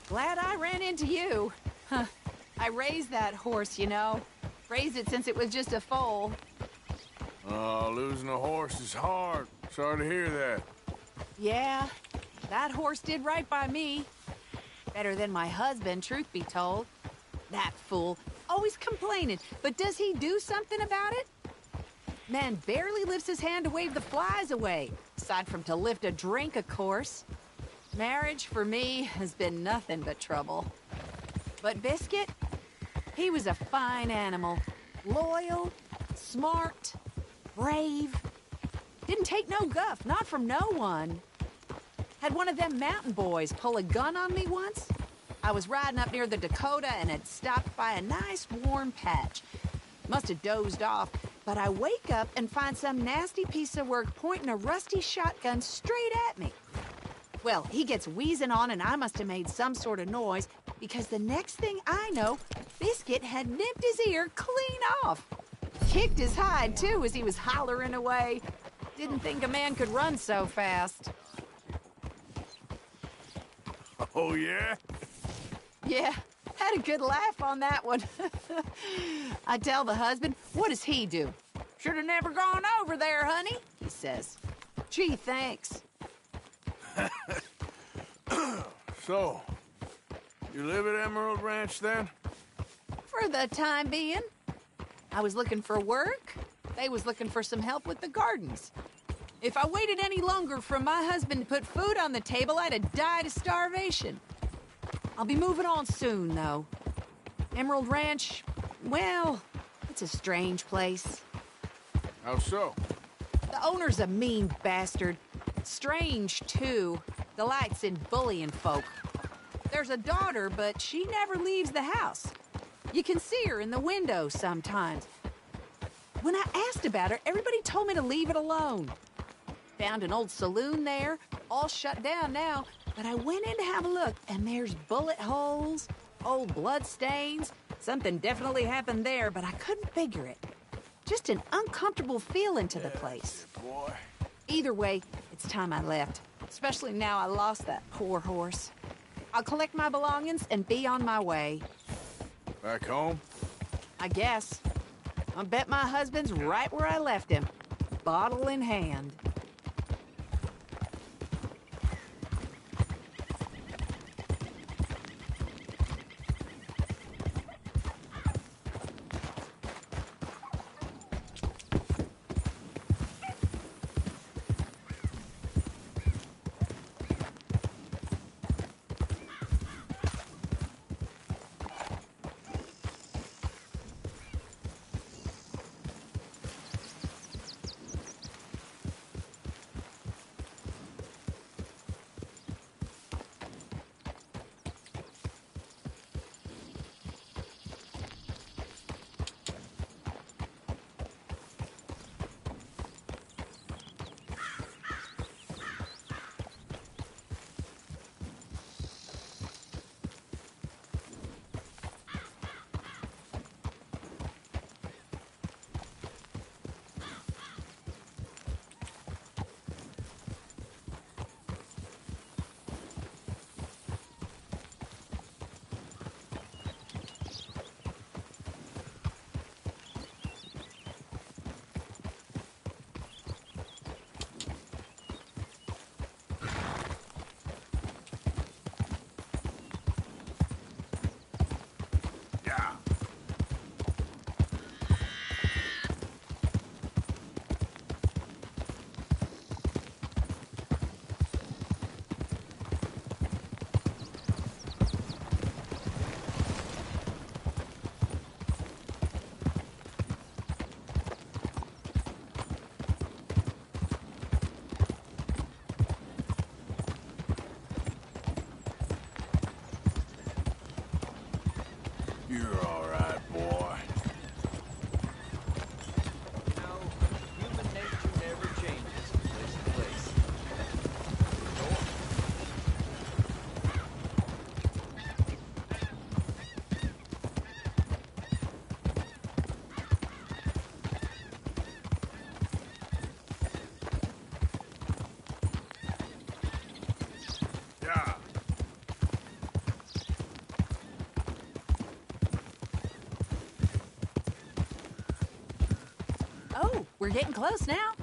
Glad I ran into you. Huh. I raised that horse, you know. Raised it since it was just a foal. Oh, losing a horse is hard. Sorry to hear that. Yeah, that horse did right by me. Better than my husband, truth be told. That fool, always complaining, but does he do something about it? Man barely lifts his hand to wave the flies away, aside from to lift a drink, of course. Marriage, for me, has been nothing but trouble. But Biscuit, he was a fine animal. Loyal, smart, brave. Didn't take no guff, not from no one. Had one of them mountain boys pull a gun on me once. I was riding up near the Dakota and had stopped by a nice warm patch. Must have dozed off, but I wake up and find some nasty piece of work pointing a rusty shotgun straight at me. Well, he gets wheezing on and I must have made some sort of noise, because the next thing I know, Biscuit had nipped his ear clean off. Kicked his hide, too, as he was hollering away. Didn't think a man could run so fast. Oh, yeah? Yeah, had a good laugh on that one. I tell the husband, what does he do? Should have never gone over there, honey, he says. Gee, thanks. So, you live at Emerald Ranch then? For the time being. I was looking for work. They was looking for some help with the gardens. If I waited any longer for my husband to put food on the table, I'd have died of starvation. I'll be moving on soon, though. Emerald Ranch, well, it's a strange place. How so? The owner's a mean bastard. Strange, too. Delights in bullying folk. There's a daughter, but she never leaves the house. You can see her in the window sometimes. When I asked about her, everybody told me to leave it alone. Found an old saloon there, all shut down now, but I went in to have a look, and there's bullet holes, old blood stains. Something definitely happened there, but I couldn't figure it. Just an uncomfortable feeling to the place. Boy. Either way, it's time I left, especially now I lost that poor horse. I'll collect my belongings and be on my way. Back home? I guess. I bet my husband's right where I left him, bottle in hand. You're all right, boy. No, human nature never changes from place to place. Yeah. We're getting close now.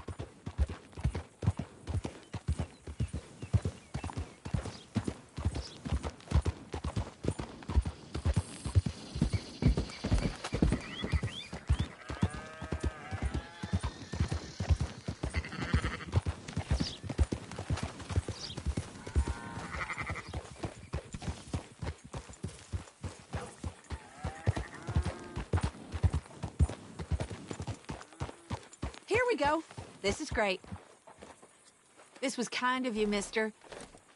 Here we go. This is great. This was kind of you, mister.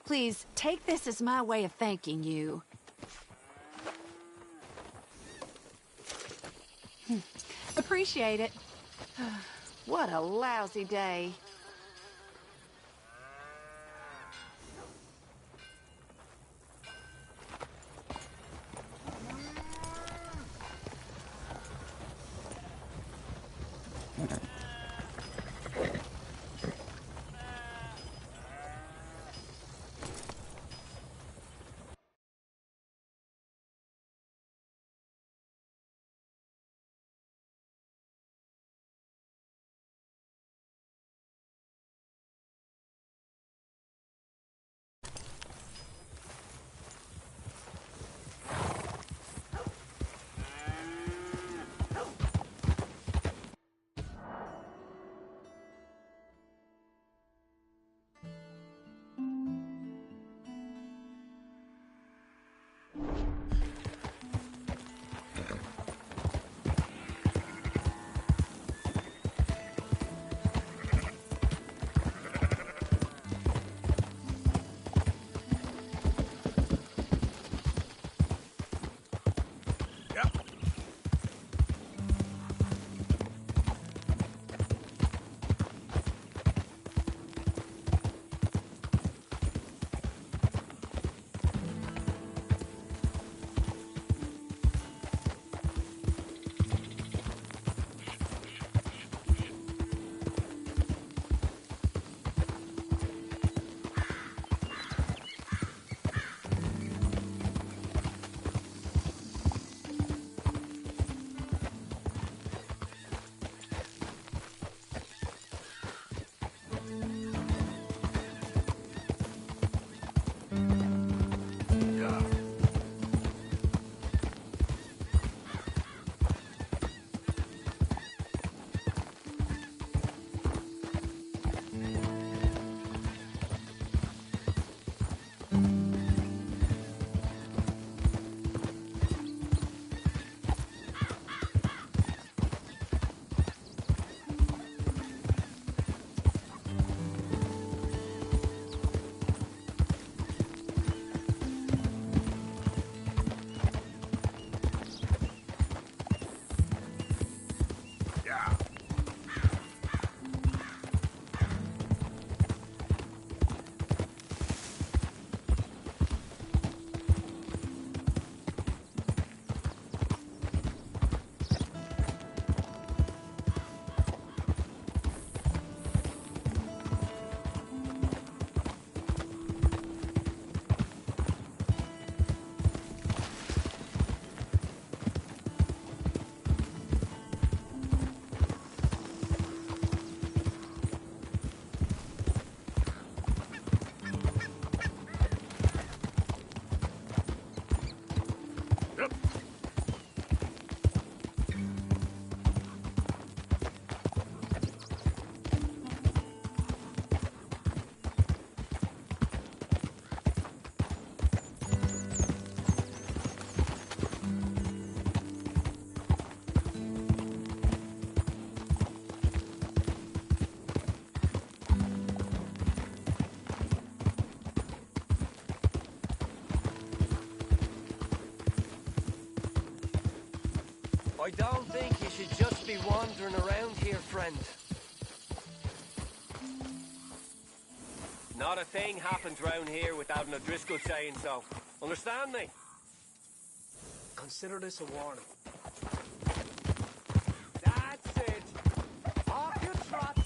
Please, take this as my way of thanking you. Appreciate it. What a lousy day. I don't think you should just be wandering around here, friend. Not a thing happens round here without an O'Driscoll saying so. Understand me? Consider this a warning. That's it. Off you trot.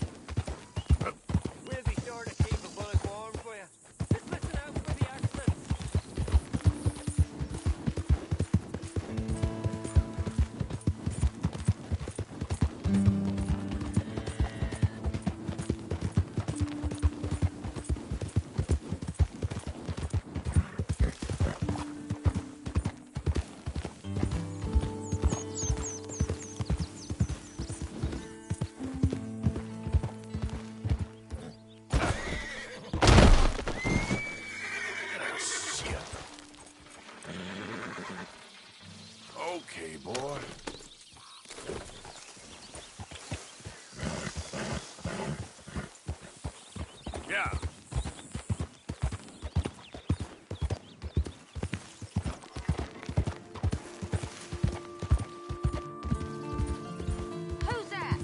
We'll be sure to keep a bullet warm for you. Just listen out for the accidents. Okay, boy. Yeah. Who's that?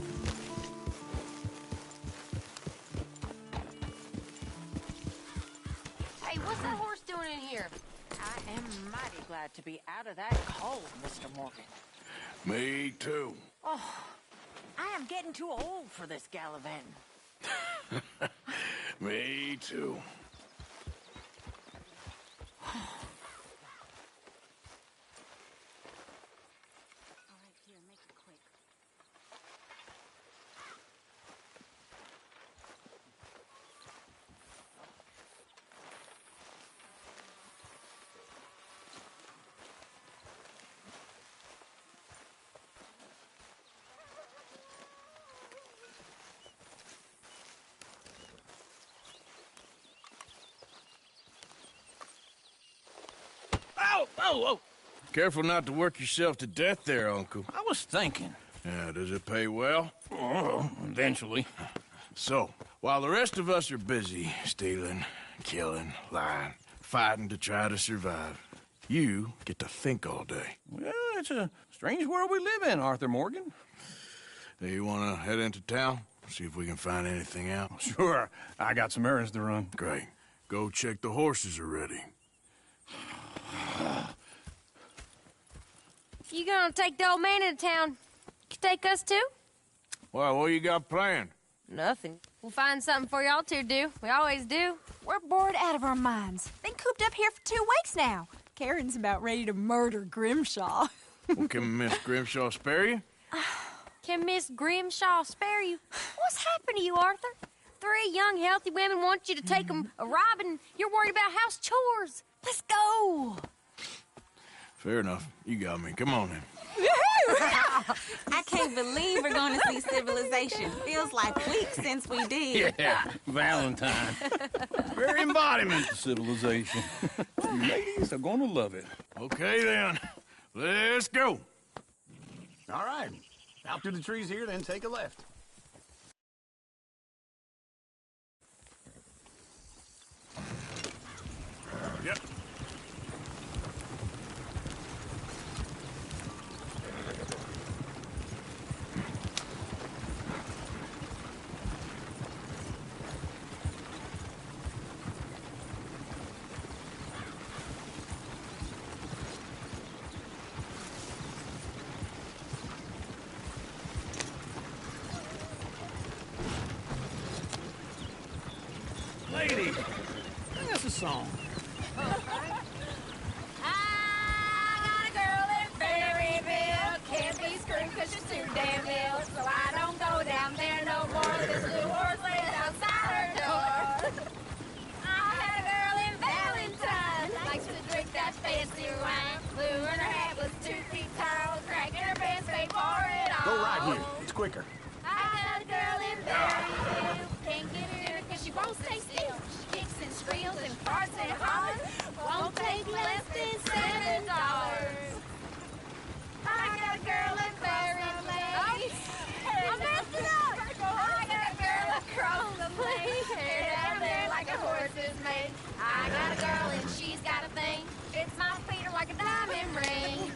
Hey, what's that horse doing in here? I am mighty glad to be out of that cold, Mr. Morgan. Me too. I am getting too old for this gallivanting. Me too. All right, here, make it quick. Oh, oh, oh. Careful not to work yourself to death there, Uncle. I was thinking. Yeah, does it pay well? Oh, eventually. So, while the rest of us are busy stealing, killing, lying, fighting to try to survive, you get to think all day. Well, it's a strange world we live in, Arthur Morgan. Hey, you want to head into town? See if we can find anything out? Sure, I got some errands to run. Great. Go check the horses are ready. You gonna take the old man into town? You take us too? Well, what you got planned? Nothing. We'll find something for y'all to do. We always do. We're bored out of our minds. Been cooped up here for 2 weeks now. Karen's about ready to murder Grimshaw. Well, can Miss Grimshaw spare you? Can Miss Grimshaw spare you? What's happened to you, Arthur? 3 young, healthy women want you to take them a robbing. You're worried about house chores. Let's go. Fair enough. You got me. Come on then. I can't believe we're going to see civilization. Feels like weeks since we did. Yeah, Valentine. Very embodiment of civilization. You ladies are gonna love it. Okay then. Let's go. All right. Out through the trees here, then take a left. Yep. Lady, sing us a song. I got a girl in Berryville. Can't be screwed 'cause she's too damn ill. So I don't go down there no more. This blue horse lays outside her door. I had a girl in Valentine. Likes to drink that fancy wine. Blue in her hat was 2 feet tall. Cracking her pants, paid for it all. Go right here. It's quicker. I got a girl in Berryville. Can't get her dinner 'cause she won't stay still. She kicks and squeals and farts and hollers. Won't take less than $7. I got a girl in Berryville. I messed it up. I got a girl across the lake. Hair down there like a horse is made. I got a girl and she's got a thing. It's my feet are like a diamond ring.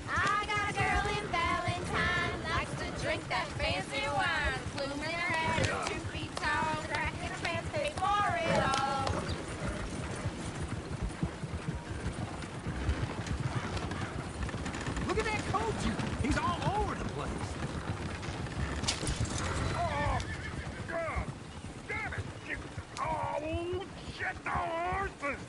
I got a girl in Valentine. Likes to drink that fancy wine. Plume in her hat is 2 feet tall. Cracking her pants, pay for it all. Look at that coat you. He's all over the place. Oh, God! Damn it! Oh, shit, the horses!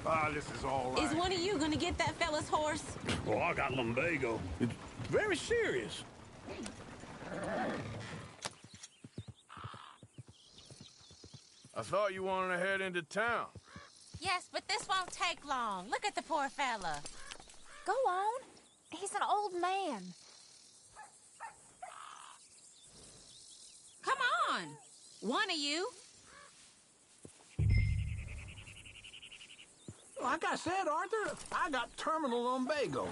Ah, this is all right. Is one of you going to get that fella's horse? Oh, I got lumbago. It's very serious. I thought you wanted to head into town. Yes, but this won't take long. Look at the poor fella. Go on. He's an old man. Come on. One of you. like I said, Arthur, I got terminal lumbago.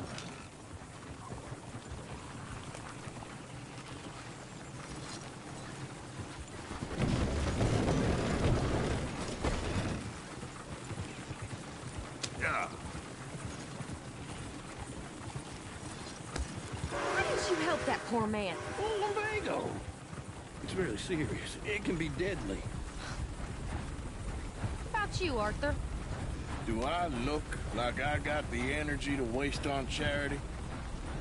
Yeah. Why didn't you help that poor man? Oh, lumbago. It's really serious. It can be deadly. How about you, Arthur? Do I look like I got the energy to waste on charity?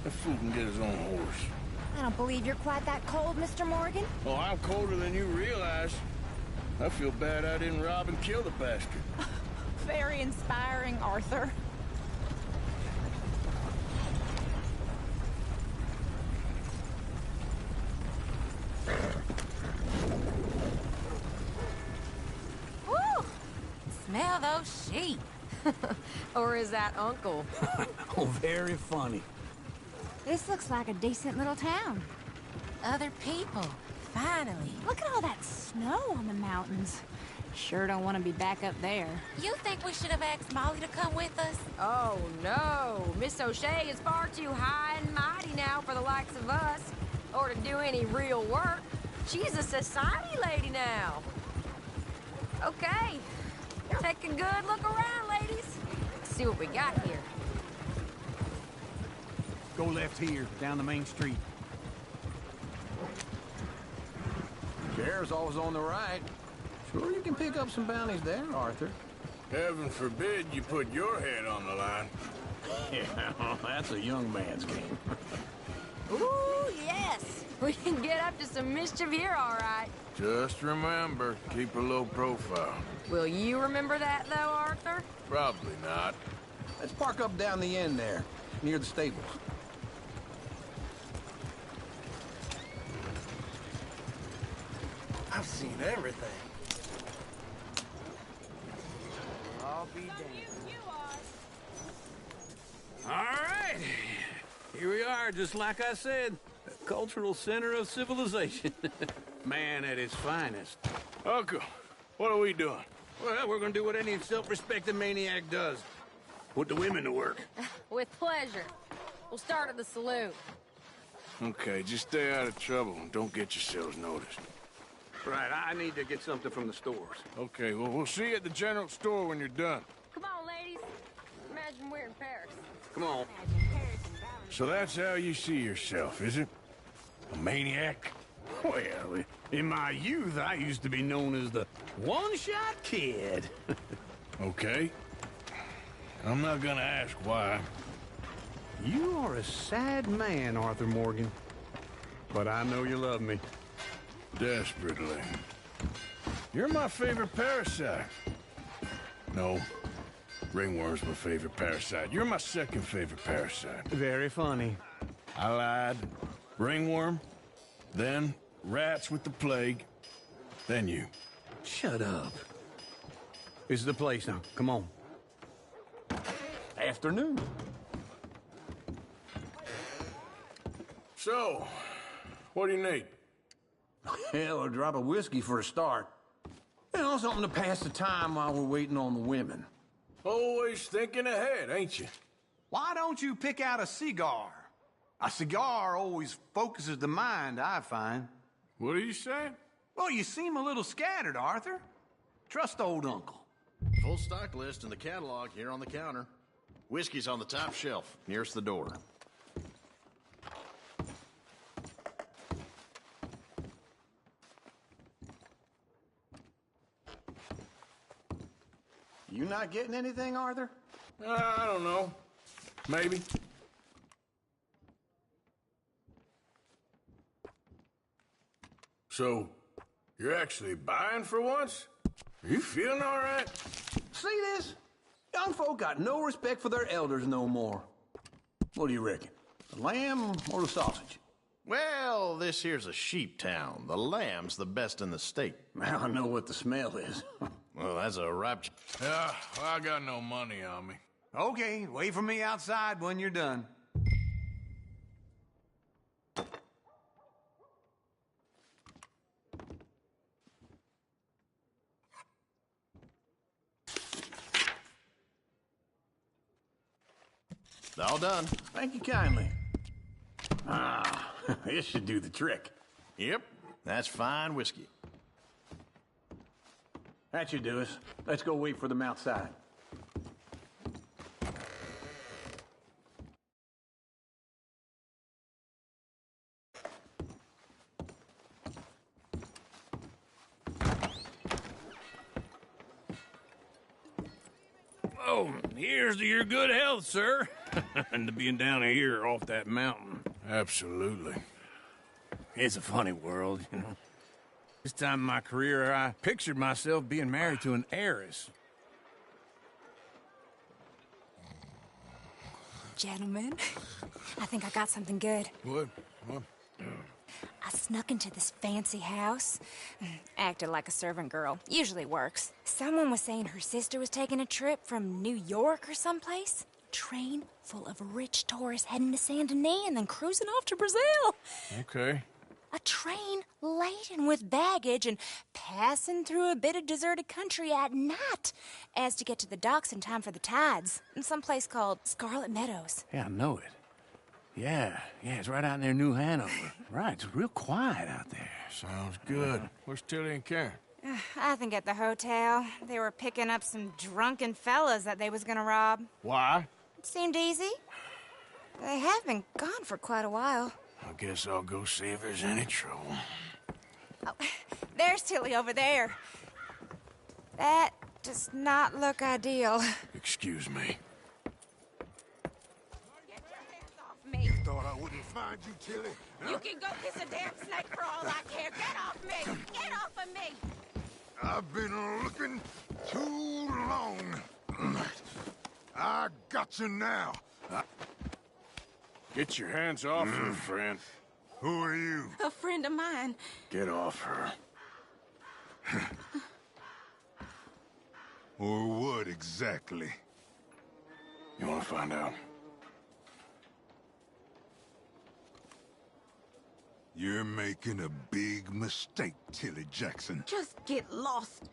That fool can get his own horse. I don't believe you're quite that cold, Mr. Morgan. Oh, I'm colder than you realize. I feel bad I didn't rob and kill the bastard. Very inspiring, Arthur. Woo! Smell those sheep. Or is that Uncle? Oh, very funny. This looks like a decent little town. Other people. Finally. Look at all that snow on the mountains. Sure don't want to be back up there. You think we should have asked Molly to come with us? Oh, no. Miss O'Shea is far too high and mighty now for the likes of us, or to do any real work. She's a society lady now. Okay. Take a good look around, ladies. Let's see what we got here. Go left here, down the main street. Sheriff's always on the right. Sure you can pick up some bounties there, Arthur. Heaven forbid you put your head on the line. Yeah, that's a young man's game. Ooh, yes. We can get up to some mischief here, all right. Just remember, keep a low profile. Will you remember that, though, Arthur? Probably not. Let's park up down the end there, near the stables. I've seen everything. I'll be damned. All right. Here we are, just like I said. A cultural center of civilization. Man at his finest. Uncle, what are we doing? Well, we're gonna do what any self-respecting maniac does. Put the women to work. With pleasure. We'll start at the saloon. Okay, just stay out of trouble and don't get yourselves noticed. Right, I need to get something from the stores. Okay, well, we'll see you at the general store when you're done. Come on, ladies. Imagine we're in Paris. Come on. So that's how you see yourself, is it? A maniac? Well, in my youth, I used to be known as the one-shot kid. Okay. I'm not gonna ask why. You are a sad man, Arthur Morgan. But I know you love me. Desperately. You're my favorite parasite. No. Ringworm's my favorite parasite. You're my second favorite parasite. Very funny. I lied. Ringworm, then rats with the plague, then you. Shut up. This is the place now. Come on. Afternoon. So, what do you need? Hell, a drop of whiskey for a start. You know, something to pass the time while we're waiting on the women. Always thinking ahead, ain't you? Why don't you pick out a cigar? A cigar always focuses the mind, I find. What are you saying? Well, you seem a little scattered, Arthur. Trust old uncle. Full stock list in the catalog here on the counter. Whiskey's on the top shelf, nearest the door. You not getting anything, Arthur? I don't know. Maybe. So, you're actually buying for once? Are you feeling all right? See this? Young folk got no respect for their elders no more. What do you reckon? The lamb or the sausage? Well, this here's a sheep town. The lamb's the best in the state. Now I know what the smell is. Well, that's a ripe... Yeah, well, I got no money on me. Okay, wait for me outside when you're done. All done. Thank you kindly. Ah, this should do the trick. Yep, that's fine whiskey. That should do us. Let's go wait for them outside. Oh, here's to your good health, sir. And to being down here off that mountain. Absolutely. It's a funny world, you know. This time in my career, I pictured myself being married to an heiress. Gentlemen, I think I got something good. What? I snuck into this fancy house, acted like a servant girl. Usually works. Someone was saying her sister was taking a trip from New York or someplace. Train full of rich tourists heading to Saint Denis and then cruising off to Brazil. Okay. A train laden with baggage and passing through a bit of deserted country at night as to get to the docks in time for the tides in some place called Scarlet Meadows. Yeah, I know it. Yeah, it's right out near New Hanover. Right, it's real quiet out there. Sounds good. Where's Tilly and Karen? I think at the hotel. They were picking up some drunken fellas that they was gonna rob. Why? It seemed easy. They have been gone for quite a while. I guess I'll go see if there's any trouble. Oh, there's Tilly over there. That does not look ideal. Excuse me. Get your hands off me. Thought I wouldn't find you, Tilly. You can go kiss a damn snake for all I care. Get off me! Get off of me! I've been looking too long. I got you now. Get your hands off her, friend. Who are you? A friend of mine. Get off her. Or what exactly? You want to find out? You're making a big mistake, Tilly Jackson. Just get lost.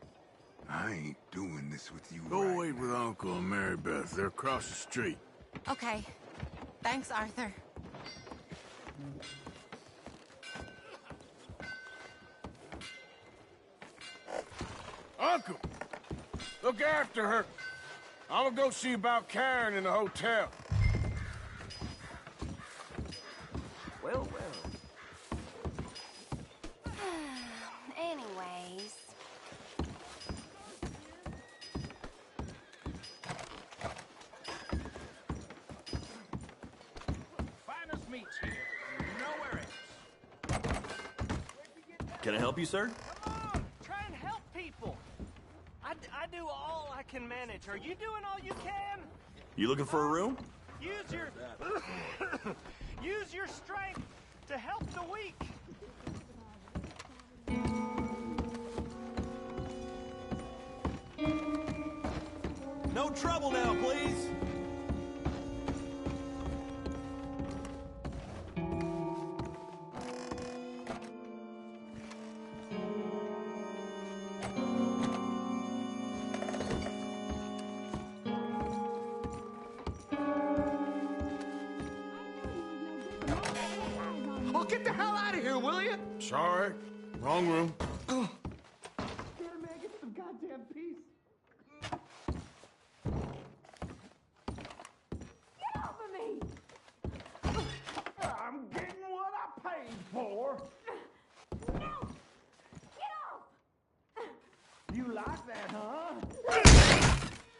I ain't doing this with you. Go right wait with Uncle and Mary Beth. They're across the street. Okay. Thanks, Arthur. Uncle! Look after her. I'm gonna go see about Karen in the hotel. Well. Anyways. Finest meats here. Nowhere else. Can I help you, sir? Come on, try and help people. I do all I can manage. Are you doing all you can? You looking for a room? Use your use your strength to help the weak. No trouble now, please. Oh, get the hell out of here, will you? Sorry. Wrong room. Get him, man. Get some goddamn peace. Get off of me! I'm getting what I paid for. No! Get off! You like that, huh?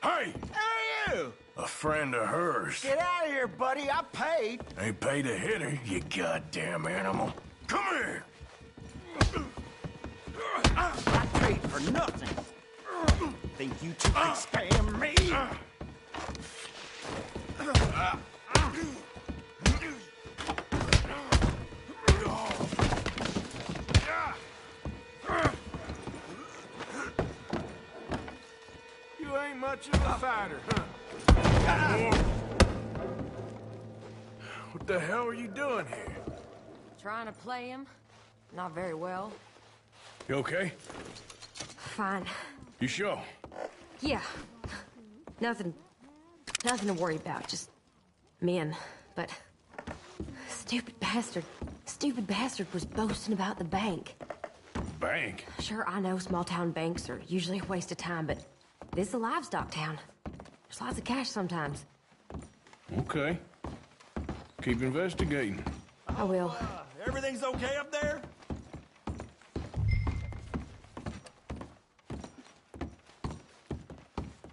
Hey! Hey, you! A friend of hers. Get out of here, buddy. I paid. Ain't paid to hit her, you goddamn animal. Come here! I paid for nothing. Think you two can spam me? You ain't much of a fighter, huh? What the hell are you doing here? Trying to play him. Not very well. You okay? Fine. You sure? Yeah. Nothing to worry about. Just men, but stupid bastard was boasting about the bank. Bank? Sure, I know small town banks are usually a waste of time, but this is a livestock town. There's lots of cash sometimes. Okay. Keep investigating. I will. Everything's okay up there?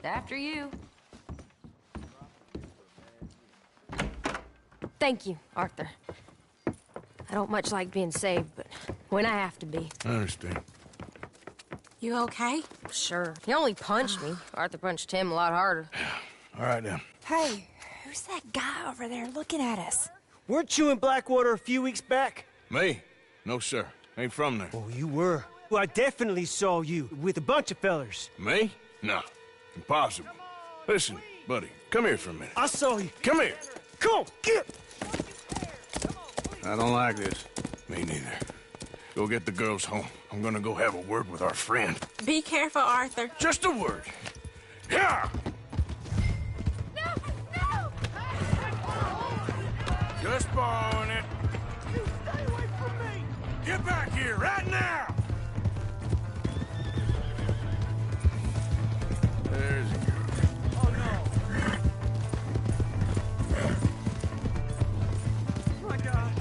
After you. Thank you, Arthur. I don't much like being saved, but when I have to be. I understand. You okay? Sure. He only punched me. Arthur punched him a lot harder. All right, then. Hey, who's that guy over there looking at us? Weren't you in Blackwater a few weeks back? Me? No, sir. Ain't from there. Oh, you were. Well, I definitely saw you with a bunch of fellers. Me? No. Impossible. Listen, buddy, come here for a minute. I saw you. Come here. Come on, get! I don't like this. Me neither. Go get the girls home. I'm gonna go have a word with our friend. Be careful, Arthur. Just a word. Yeah! No! Just borrowing it. You stay away from me! Get back here right now! There's a girl. Oh no! My God!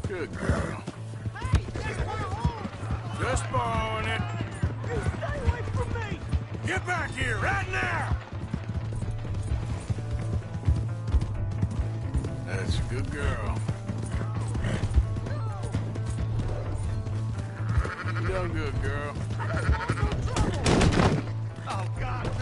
Good girl. Just borrowing it. You stay away from me! Get back here right now! That's a good girl. You done good, girl. Oh, God!